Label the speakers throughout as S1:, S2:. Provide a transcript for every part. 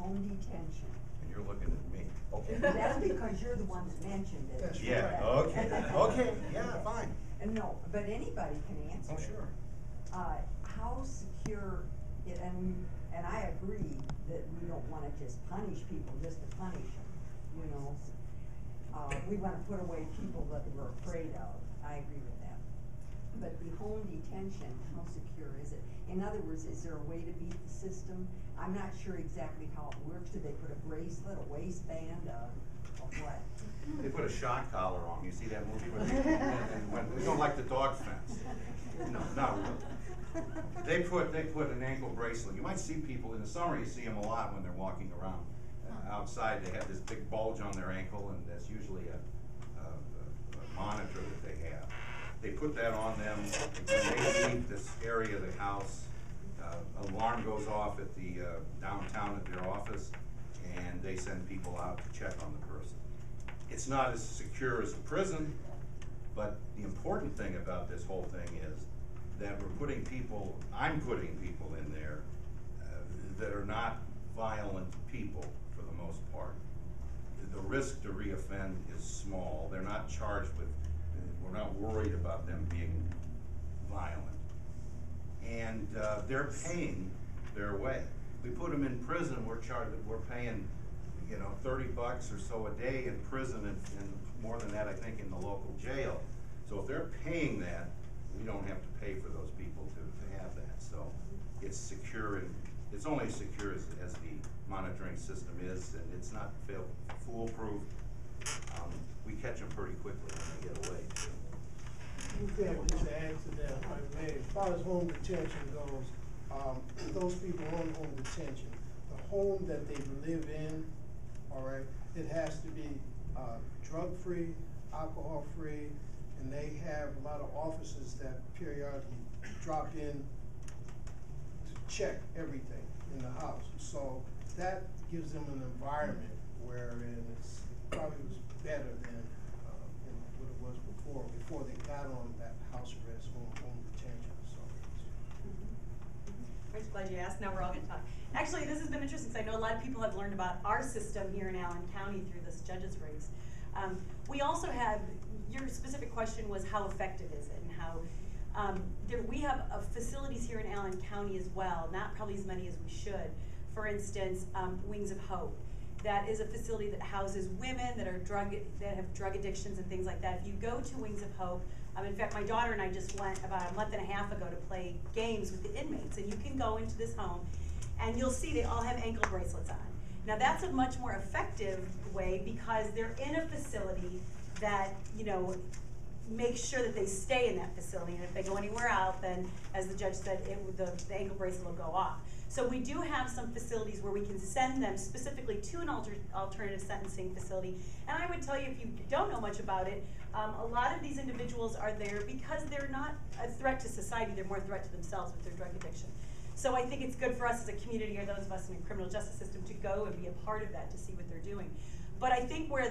S1: home detention.
S2: And you're looking at me. Okay.
S1: That's because you're the one that mentioned it.
S3: That's
S2: Yeah,
S3: right.
S2: okay, okay, yeah, fine.
S1: No, but anybody can answer.
S2: Oh, sure.
S1: How secure, and I agree that we don't wanna just punish people just to punish them, you know? We wanna put away people that we're afraid of, I agree with that. But the home detention, how secure is it? In other words, is there a way to beat the system? I'm not sure exactly how it works. Do they put a bracelet, a waistband, or what?
S2: They put a shock collar on. You see that movie? And when we don't like the dog fence. No, not really. They put an ankle bracelet. You might see people in the summer. You see them a lot when they're walking around outside. They have this big bulge on their ankle, and that's usually a monitor that they have. They put that on them when they leave this area of the house. Alarm goes off at the downtown at their office, and they send people out to check on the person. It's not as secure as a prison, but the important thing about this whole thing is that I'm putting people in there that are not violent people for the most part. The risk to reoffend is small. They're not charged with, we're not worried about them being violent. And they're paying their way. We put them in prison, we're paying, you know, $30 or so a day in prison, and more than that, I think, in the local jail. So if they're paying that, we don't have to pay for those people to have that. So it's secure, and it's only as secure as the monitoring system is, and it's not foolproof. We catch them pretty quickly when they get away, too.
S3: Okay, just to add to that, if I may, as far as home detention goes, those people on home detention, the home that they live in, all right, it has to be drug-free, alcohol-free, and they have a lot of officers that periodically drop in to check everything in the house. So that gives them an environment wherein it's probably was better than what it was before they got on that house arrest, home detention. So.
S4: I'm just glad you asked. Now we're all going to talk. Actually, this has been interesting because I know a lot of people have learned about our system here in Allen County through this judges race. We also have, your specific question was how effective is it, and how we have facilities here in Allen County as well, not probably as many as we should. For instance, Wings of Hope. That is a facility that houses women that have drug addictions and things like that. If you go to Wings of Hope, in fact, my daughter and I just went about a month and a half ago to play games with the inmates, and you can go into this home and you'll see they all have ankle bracelets on. Now that's a much more effective way because they're in a facility that, you know, make sure that they stay in that facility, and if they go anywhere out, then, as the judge said, the ankle bracelet will go off. So we do have some facilities where we can send them specifically to an alternative sentencing facility. And I would tell you, if you don't know much about it, a lot of these individuals are there because they're not a threat to society, they're more a threat to themselves with their drug addiction. So I think it's good for us as a community, or those of us in the criminal justice system, to go and be a part of that, to see what they're doing. But I think where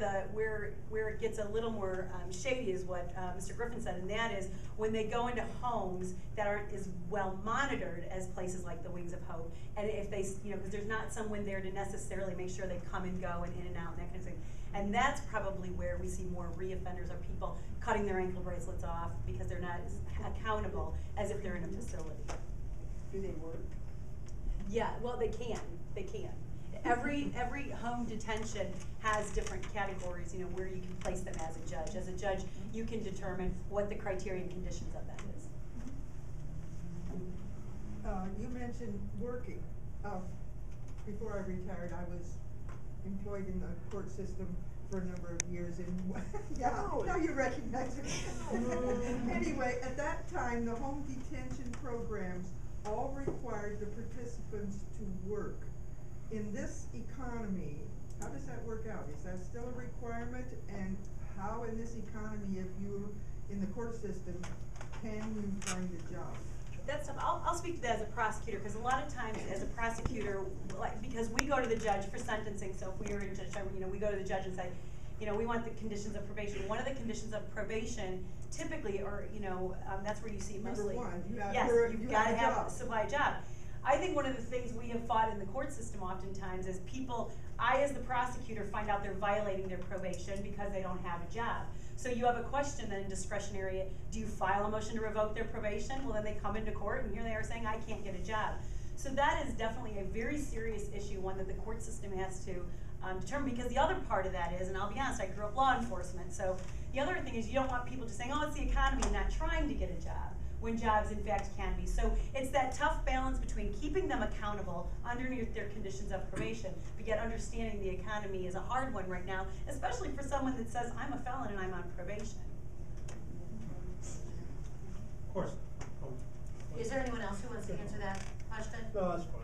S4: it gets a little more shady is what Mr. Griffin said, and that is when they go into homes that aren't as well monitored as places like the Wings of Hope, and if they, you know, because there's not someone there to necessarily make sure they come and go and in and out and that kind of thing. And that's probably where we see more reoffenders, or people cutting their ankle bracelets off because they're not as accountable as if they're in a facility.
S1: Do they work?
S4: Yeah, well, they can. They can. Every home detention has different categories, you know, where you can place them as a judge. As a judge, you can determine what the criteria and conditions of that is.
S5: You mentioned working. Before I retired, I was employed in the court system for a number of years, and yeah, now you recognize it. Anyway, at that time, the home detention programs all required the participants to work. In this economy, how does that work out? Is that still a requirement? And how in this economy, if you're in the court system, can you find a job?
S4: That's tough. I'll speak to that as a prosecutor, because a lot of times as a prosecutor, because we go to the judge for sentencing, so if we were in Judge Scheibenberger, you know, we go to the judge and say, you know, we want the conditions of probation. One of the conditions of probation typically, or, you know, that's where you see mostly.
S5: Number one,
S4: you've got to have a supply job. I think one of the things we have fought in the court system oftentimes is people, I as the prosecutor find out they're violating their probation because they don't have a job. So you have a question then in discretionary, do you file a motion to revoke their probation? Well, then they come into court and here they are saying, I can't get a job. So that is definitely a very serious issue, one that the court system has to determine, because the other part of that is, and I'll be honest, I grew up law enforcement, so the other thing is you don't want people just saying, oh, it's the economy and not trying to get a job, when jobs in fact can be. So it's that tough balance between keeping them accountable underneath their conditions of probation, but yet understanding the economy is a hard one right now, especially for someone that says, I'm a felon and I'm on probation.
S3: Of course.
S6: Is there anyone else who wants to answer that question?
S3: No, that's fine.